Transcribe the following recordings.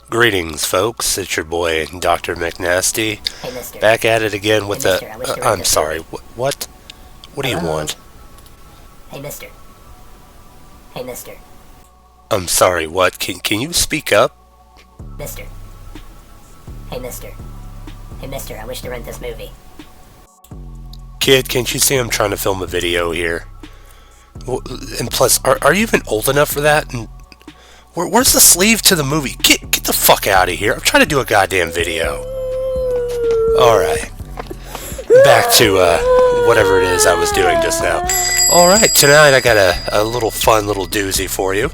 Greetings, folks. It's your boy, Dr. McNasty. Hey, mister. Back at it again with Hey, mister, I wish to rent I'm this sorry, movie. what? What do you Hello? want? Hey, mister. Hey, mister. I'm sorry, what? Can you speak up? Mister. Hey, mister. Hey, mister, I wish to rent this movie. Kid, can't you see I'm trying to film a video here? And plus, are you even old enough for that? And where's the sleeve to the movie? Get the fuck out of here. I'm trying to do a goddamn video. Alright. Back to, whatever it is I was doing just now. Alright, tonight I got a little fun little doozy for you.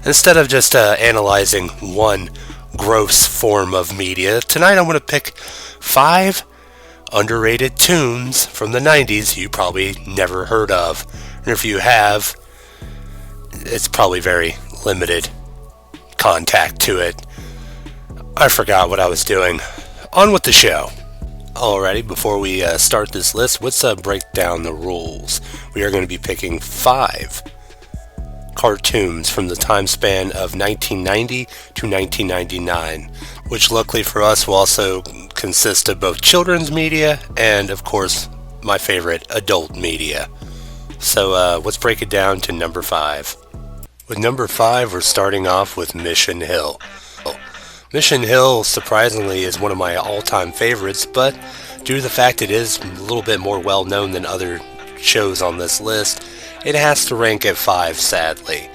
Instead of just analyzing one gross form of media, tonight I'm going to pick 5 underrated tunes from the 90s you probably never heard of. And if you have, it's probably very limited contact to it. I forgot what I was doing. On with the show. Alrighty, before we start this list, let's break down the rules. We are going to be picking 5 cartoons from the time span of 1990 to 1999, which luckily for us will also consist of both children's media and, of course, my favorite, adult media. So let's break it down to number 5. With number 5, we're starting off with Mission Hill. Mission Hill, surprisingly, is one of my all-time favorites, but due to the fact it is a little bit more well-known than other shows on this list, it has to rank at 5, sadly.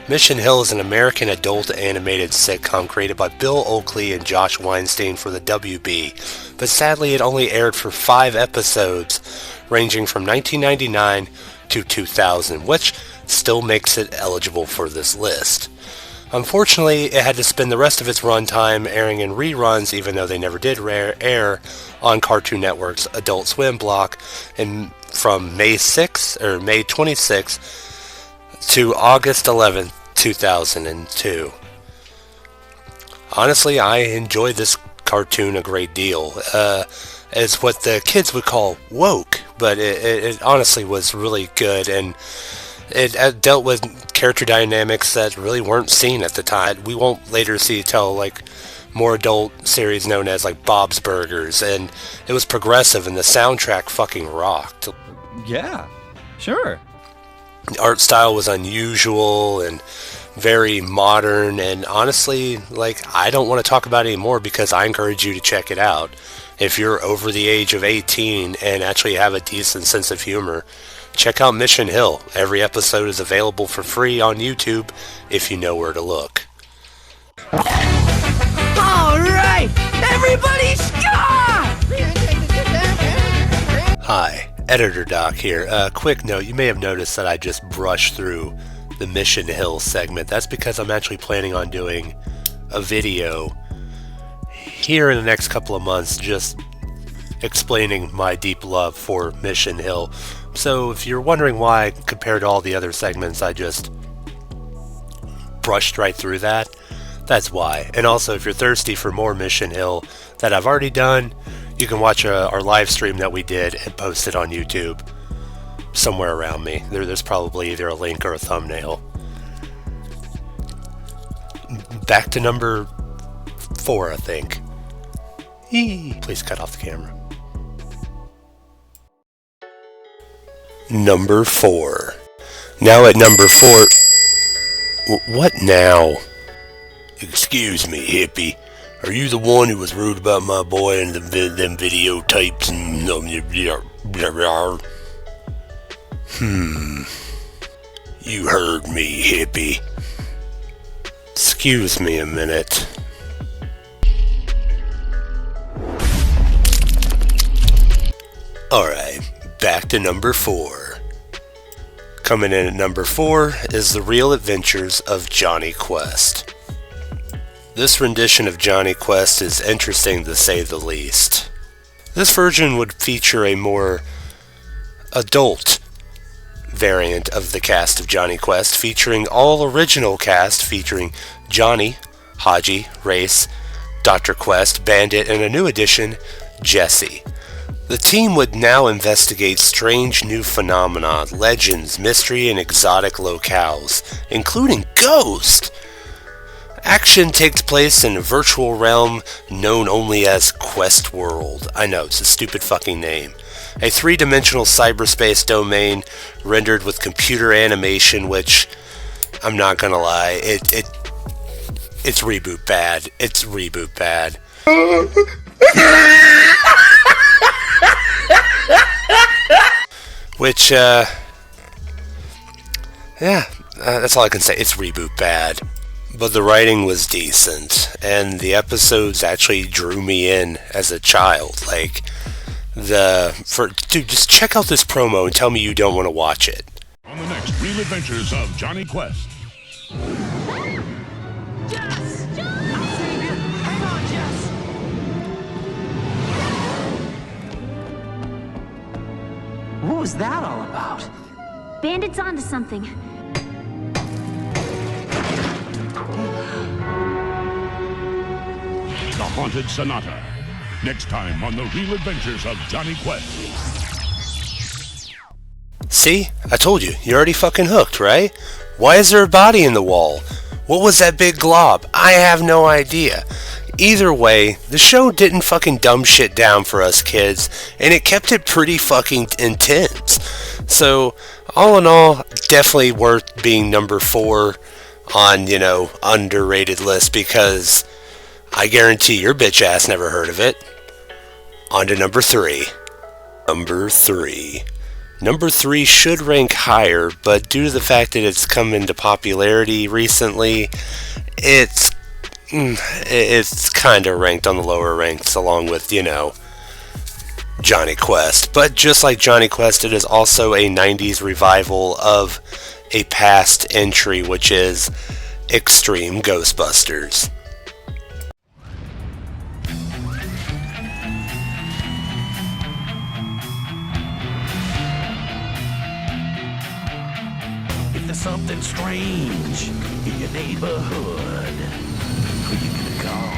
Mission Hill is an American adult animated sitcom created by Bill Oakley and Josh Weinstein for the WB, but sadly it only aired for 5 episodes, ranging from 1999 to 2000, which still makes it eligible for this list. Unfortunately, it had to spend the rest of its runtime airing in reruns, even though they never did air on Cartoon Network's Adult Swim block from May 26th to August 11th, 2002. Honestly, I enjoyed this cartoon a great deal. It's what the kids would call woke, but it honestly was really good, and it dealt with character dynamics that really weren't seen at the time. We won't later see till like more adult series known as like Bob's Burgers, and it was progressive and the soundtrack fucking rocked. Yeah, sure. The art style was unusual and very modern, and honestly, like, I don't want to talk about it anymore because I encourage you to check it out. If you're over the age of 18 and actually have a decent sense of humor, check out Mission Hill. Every episode is available for free on YouTube if you know where to look. Alright! Everybody stop! Hi, Editor Doc here. Quick note, you may have noticed that I just brushed through the Mission Hill segment. That's because I'm actually planning on doing a video here in the next couple of months just explaining my deep love for Mission Hill. So if you're wondering why, compared to all the other segments, I just brushed right through that, that's why. And also, if you're thirsty for more Mission Hill that I've already done, you can watch our live stream that we did and post it on YouTube somewhere around me. There's probably either a link or a thumbnail. Back to number 4, I think. Please cut off the camera. Number 4. Now at number 4... What now? Excuse me, hippie. Are you the one who was rude about my boy and them videotapes and... You heard me, hippie. Excuse me a minute. Alright, back to number 4. Coming in at number 4 is The Real Adventures of Johnny Quest. This rendition of Johnny Quest is interesting to say the least. This version would feature a more adult variant of the cast of Johnny Quest, featuring all original cast featuring Johnny, Haji, Race, Dr. Quest, Bandit, and a new addition, Jesse. The team would now investigate strange new phenomena, legends, mystery, and exotic locales, including ghosts. Action takes place in a virtual realm known only as Quest World. I know, it's a stupid fucking name. A three-dimensional cyberspace domain rendered with computer animation, which, I'm not gonna lie, it's reboot bad. It's reboot bad. Which, that's all I can say. It's reboot bad. But the writing was decent, and the episodes actually drew me in as a child. Like, dude, just check out this promo and tell me you don't want to watch it. On the next Real Adventures of Johnny Quest. Jess! I'll save you! Hang on, Jess! What was that all about? Bandit's onto something. The Haunted Sonata. Next time on the Real Adventures of Johnny Quest. See? I told you. You're already fucking hooked, right? Why is there a body in the wall? What was that big glob? I have no idea. Either way, the show didn't fucking dumb shit down for us kids, and it kept it pretty fucking intense. So, all in all, definitely worth being number 4 on, underrated list, because I guarantee your bitch ass never heard of it. On to number 3. Number 3. Number 3 should rank higher, but due to the fact that it's come into popularity recently, it's kind of ranked on the lower ranks along with, Johnny Quest. But just like Johnny Quest, it is also a 90s revival of a past entry, which is Extreme Ghostbusters. Something strange in your neighborhood. Who you gonna call?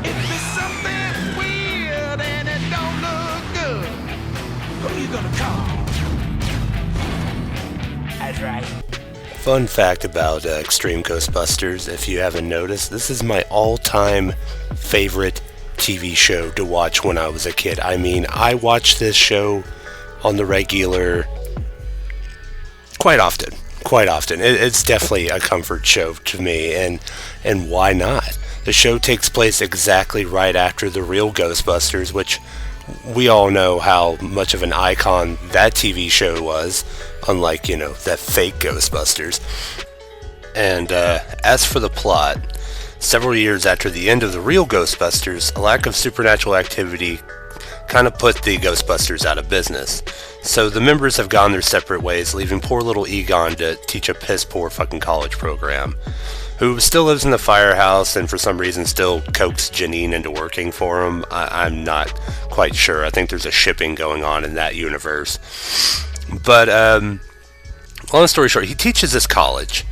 If there's something weird and it don't look good, who you gonna call? That's right. Fun fact about Extreme Ghostbusters, if you haven't noticed, this is my all-time favorite TV show to watch when I was a kid. I mean, I watched this show on the regular quite often. It's definitely a comfort show to me, and why not? The show takes place exactly right after the real Ghostbusters, which we all know how much of an icon that TV show was, unlike, that fake Ghostbusters. And as for the plot, several years after the end of the real Ghostbusters, a lack of supernatural activity kind of put the Ghostbusters out of business. So the members have gone their separate ways, leaving poor little Egon to teach a piss-poor fucking college program, who still lives in the firehouse and for some reason still coaxed Janine into working for him. I'm not quite sure. I think there's a shipping going on in that universe. But long story short, he teaches this college,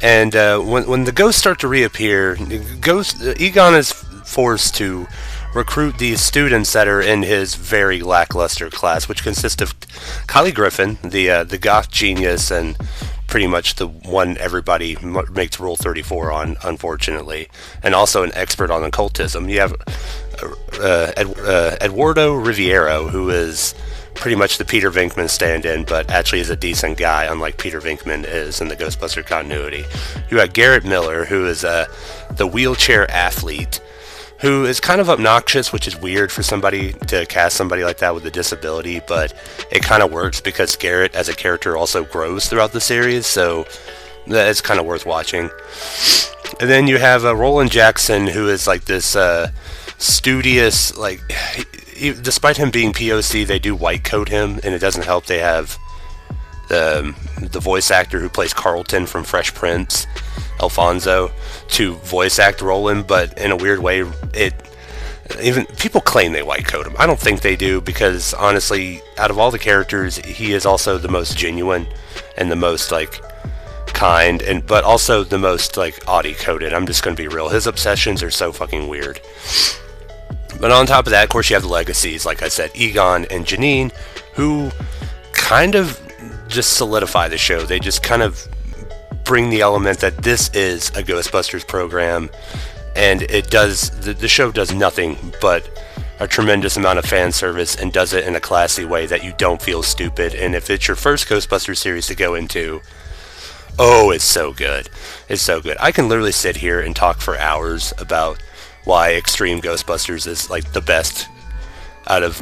and when the ghosts start to reappear, Egon is forced to recruit these students that are in his very lackluster class, which consists of Kylie Griffin, the goth genius, and pretty much the one everybody makes Rule 34 on, unfortunately, and also an expert on occultism. You have Eduardo Riviero, who is pretty much the Peter Venkman stand-in, but actually is a decent guy, unlike Peter Venkman is in the Ghostbuster continuity. You have Garrett Miller, who is the wheelchair athlete, who is kind of obnoxious, which is weird for somebody to cast somebody like that with a disability, but it kind of works because Garrett as a character also grows throughout the series, so it's kind of worth watching. And then you have Roland Jackson, who is like this studious, like, despite him being POC, they do white coat him, and it doesn't help. They have the voice actor who plays Carlton from Fresh Prince, Alfonso, to voice act Roland, but in a weird way, even people claim they white coat him. I don't think they do, because honestly, out of all the characters, he is also the most genuine and the most like kind, but also the most like Audi coded. I'm just gonna be real. His obsessions are so fucking weird. But on top of that, of course, you have the legacies, like I said, Egon and Janine, who kind of just solidify the show. They just kind of bring the element that this is a Ghostbusters program, and it does, the show does nothing but a tremendous amount of fan service and does it in a classy way that you don't feel stupid. And if it's your first Ghostbusters series to go into, oh, it's so good. It's so good. I can literally sit here and talk for hours about why Extreme Ghostbusters is like the best out of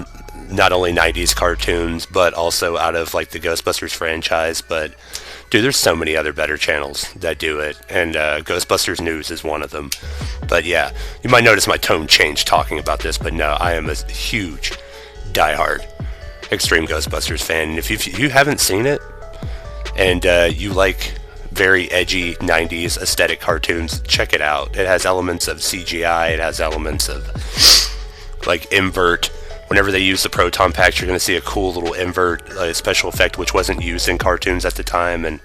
not only 90s cartoons, but also out of like the Ghostbusters franchise. But dude, there's so many other better channels that do it, and Ghostbusters News is one of them. But yeah, you might notice my tone changed talking about this, but no, I am a huge, diehard Extreme Ghostbusters fan. And if you haven't seen it, and you like very edgy 90s aesthetic cartoons, check it out. It has elements of CGI, it has elements of like invert. Whenever they use the proton packs, you're going to see a cool little invert special effect, which wasn't used in cartoons at the time. And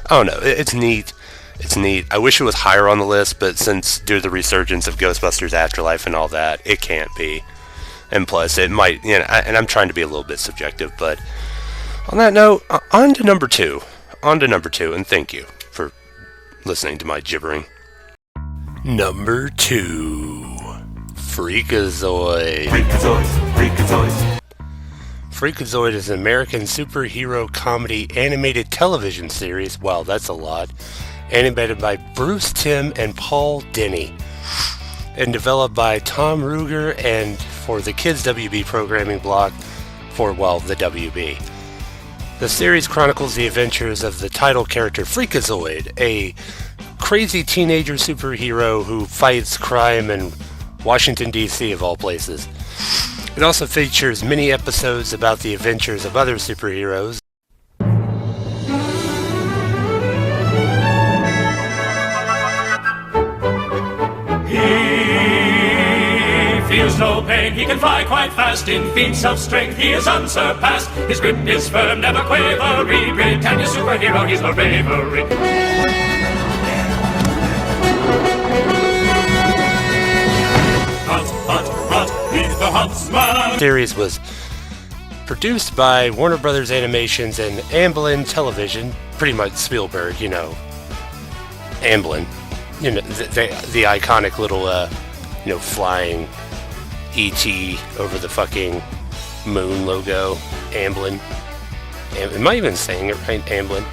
I don't know, it's neat. It's neat. I wish it was higher on the list, but since due to the resurgence of Ghostbusters Afterlife and all that, it can't be. And plus, it might, you know, and I'm trying to be a little bit subjective, but on that note, on to number two. On to number two, and thank you for listening to my gibbering. Number 2. Freakazoid. Freakazoid is an American superhero comedy animated television series, wow, that's a lot, animated by Bruce Timm and Paul Dini, and developed by Tom Ruegger and for the Kids WB programming block for, well, the WB. The series chronicles the adventures of the title character Freakazoid, a crazy teenager superhero who fights crime in Washington, D.C. of all places. It also features mini episodes about the adventures of other superheroes. He feels no pain, he can fly quite fast. In feats of strength he is unsurpassed. His grip is firm, never quavery. Britannia superhero, he's no bravery. The series was produced by Warner Brothers Animations and Amblin Television, pretty much Spielberg, you know, Amblin, you know, the iconic little, you know, flying E.T. over the fucking moon logo, Amblin. Am I even saying it right, Amblin?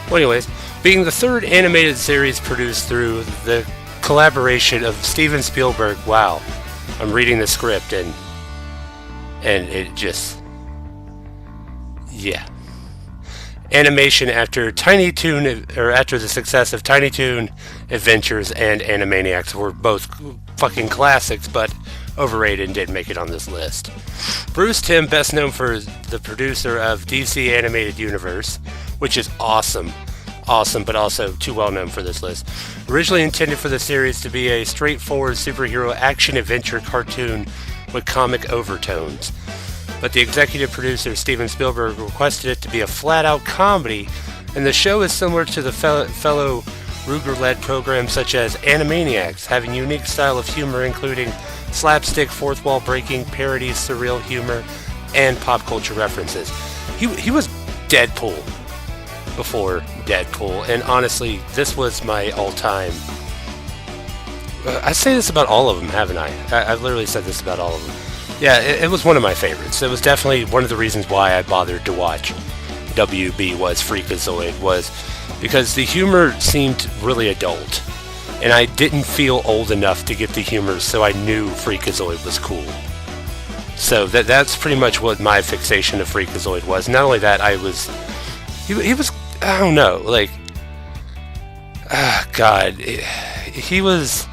Well, anyways, being the third animated series produced through the collaboration of Steven Spielberg, wow. I'm reading the script and it just, yeah. Animation after after the success of Tiny Toon Adventures and Animaniacs were both fucking classics, but overrated and didn't make it on this list. Bruce Timm, best known for the producer of DC Animated Universe, which is awesome, but also too well known for this list. Originally intended for the series to be a straightforward superhero action-adventure cartoon with comic overtones, but the executive producer Steven Spielberg requested it to be a flat-out comedy, and the show is similar to the fellow Ruegger-led programs such as Animaniacs, having a unique style of humor including slapstick, fourth-wall breaking, parodies, surreal humor, and pop culture references. He was Deadpool before Deadpool, and honestly, this was my all-time. I say this about all of them, haven't I? I've literally said this about all of them. Yeah, it was one of my favorites. It was definitely one of the reasons why I bothered to watch WB was Freakazoid, was because the humor seemed really adult, and I didn't feel old enough to get the humor, so I knew Freakazoid was cool. So that's pretty much what my fixation of Freakazoid was. Not only that, he was, I don't know, like, God, he was,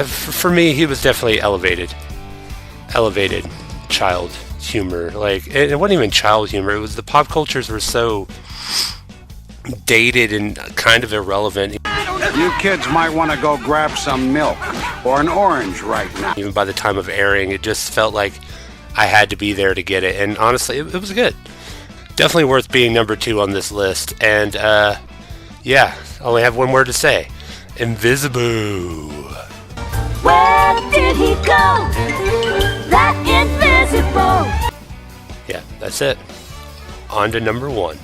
for me, he was definitely elevated child humor. Like, it wasn't even child humor, it was the pop cultures were so dated and kind of irrelevant. You kids might want to go grab some milk or an orange right now. Even by the time of airing, it just felt like I had to be there to get it, and honestly, it was good. Definitely worth being number 2 on this list. And yeah, I only have one word to say: Invisible. Where did he go? That invisible. Yeah, that's it. On to number 1.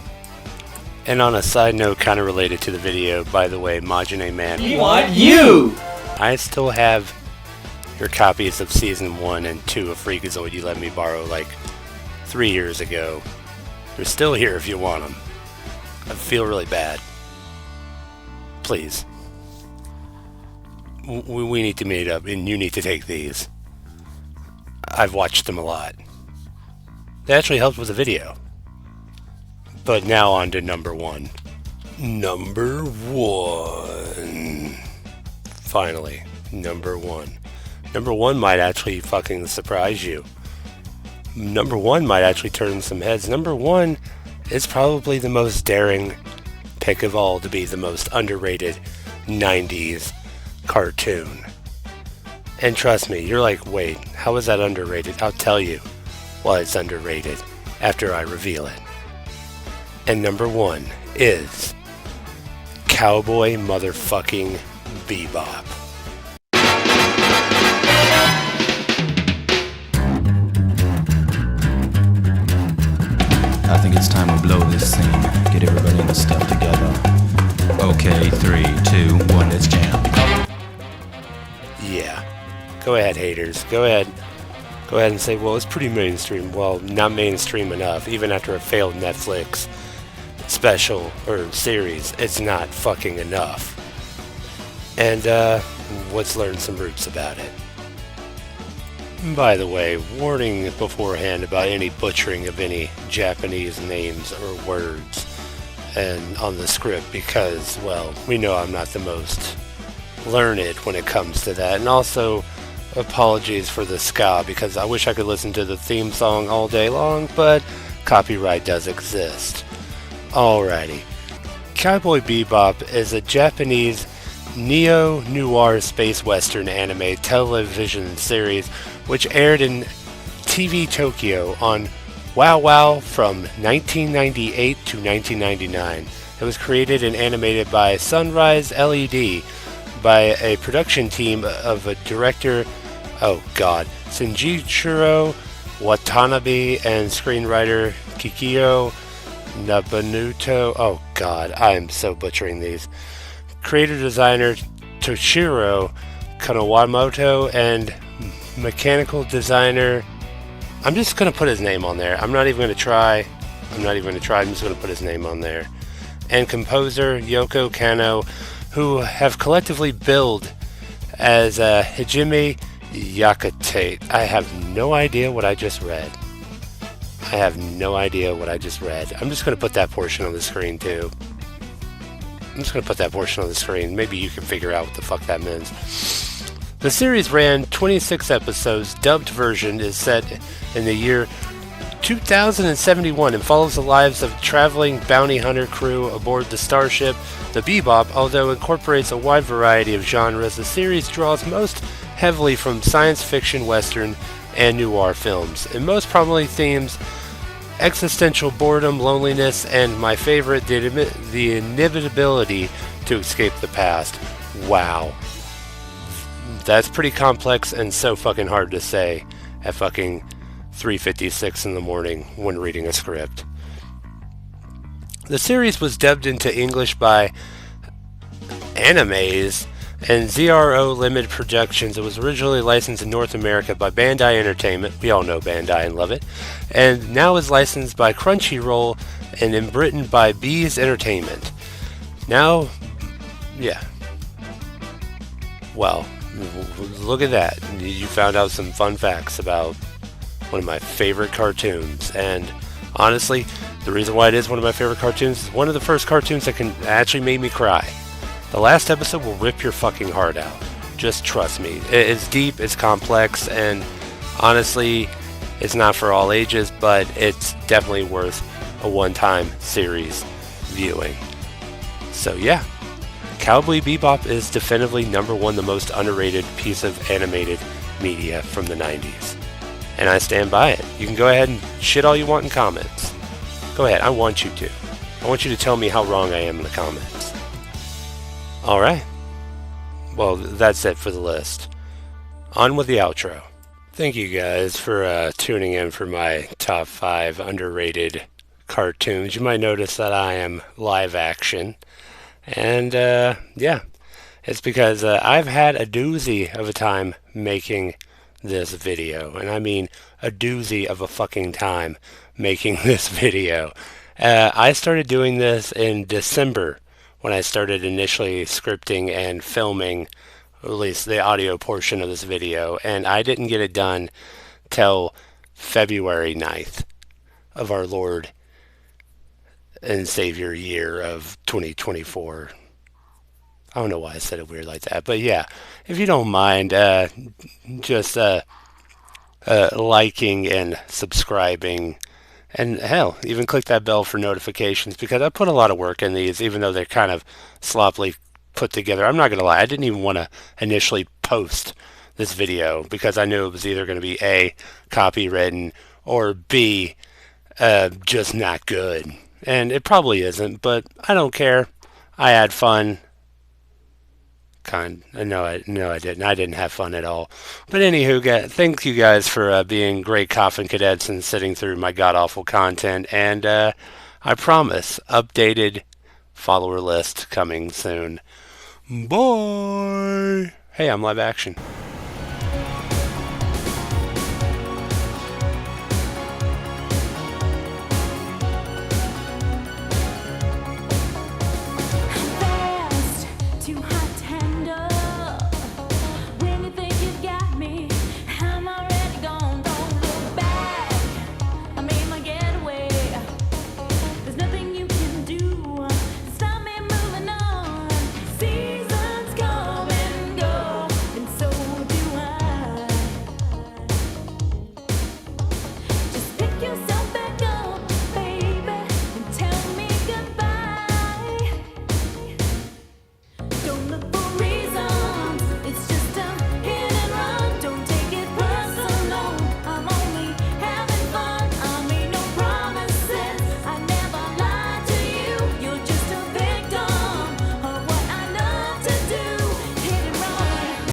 And on a side note, kind of related to the video, by the way, Majine Man, We want you! I still have your copies of Season 1 and 2 of Freakazoid you let me borrow like 3 years ago. They're still here if you want them. I feel really bad. Please. We need to meet up, and you need to take these. I've watched them a lot. They actually helped with the video. But now on to number 1. Number 1. Finally, number 1. Number 1 might actually fucking surprise you. Number 1 might actually turn some heads. Number 1 is probably the most daring pick of all to be the most underrated 90s cartoon. And trust me, you're like, wait, how is that underrated? I'll tell you why it's underrated after I reveal it. And number 1 is Cowboy motherfucking Bebop. I think it's time we blow this scene. Get everybody in the stuff together. Okay, 3, 2, 1, let's jam. Yeah. Go ahead, haters. Go ahead and say, well, it's pretty mainstream. Well, not mainstream enough. Even after a failed Netflix special or series, it's not fucking enough. And let's learn some roots about it. By the way, warning beforehand about any butchering of any Japanese names or words and on the script because, well, we know I'm not the most learned when it comes to that. And also, apologies for the ska because I wish I could listen to the theme song all day long, but copyright does exist. Alrighty. Cowboy Bebop is a Japanese neo-noir space western anime television series which aired in TV Tokyo on Wow Wow from 1998 to 1999. It was created and animated by Sunrise LED by a production team of a director, Shinjiro Watanabe and screenwriter Kikyo Nabanuto. Oh god, I am so butchering these. Creator designer Toshiro Kawamoto and mechanical designer, I'm just going to put his name on there. I'm not even going to try. I'm just going to put his name on there. And composer Yoko Kanno, who have collectively billed as Hajime Yakate. I have no idea what I just read. I'm just going to put that portion on the screen too. Maybe you can figure out what the fuck that means. The series ran 26 episodes. Dubbed version is set in the year 2071 and follows the lives of traveling bounty hunter crew aboard the starship, the Bebop. Although incorporates a wide variety of genres, the series draws most heavily from science fiction, western, and noir films. And most prominently themes existential boredom, loneliness, and my favorite, the inevitability to escape the past. Wow. That's pretty complex and so fucking hard to say at fucking 3:56 in the morning when reading a script. The series was dubbed into English by Animes and ZRO Limited Productions. It was originally licensed in North America by Bandai Entertainment. We all know Bandai and love it. And now is licensed by Crunchyroll and in Britain by Bees Entertainment. Now, yeah. Well, look at that. You found out some fun facts about one of my favorite cartoons. And honestly, the reason why it is one of my favorite cartoons is one of the first cartoons that can actually make me cry. The last episode will rip your fucking heart out. Just trust me. It's deep, it's complex, and honestly, it's not for all ages, but it's definitely worth a one-time series viewing. So yeah, Cowboy Bebop is definitively number one, the most underrated piece of animated media from the 90s. And I stand by it. You can go ahead and shit all you want in comments. Go ahead, I want you to. I want you to tell me how wrong I am in the comments. Alright. Well, that's it for the list. On with the outro. Thank you guys for tuning in for my top 5 underrated cartoons, you might notice that I am live action. And yeah, it's because I've had a doozy of a time making this video. And I mean a doozy of a fucking time making this video. I started doing this in December when I started initially scripting and filming, at least the audio portion of this video. And I didn't get it done till February 9th of our Lord and Savior year of 2024. I don't know why I said it weird like that, but yeah, if you don't mind, just liking and subscribing, and hell, even click that bell for notifications, because I put a lot of work in these, even though they're kind of sloppily put together. I'm not gonna lie, I didn't even want to initially post this video because I knew it was either going to be A, copywritten, or B, just not good. And it probably isn't, but I don't care. I had fun. No, I didn't. I didn't have fun at all. But anywho, thank you guys for being great coffin cadets and sitting through my god-awful content. And I promise, updated follower list coming soon. Bye! Hey, I'm live action.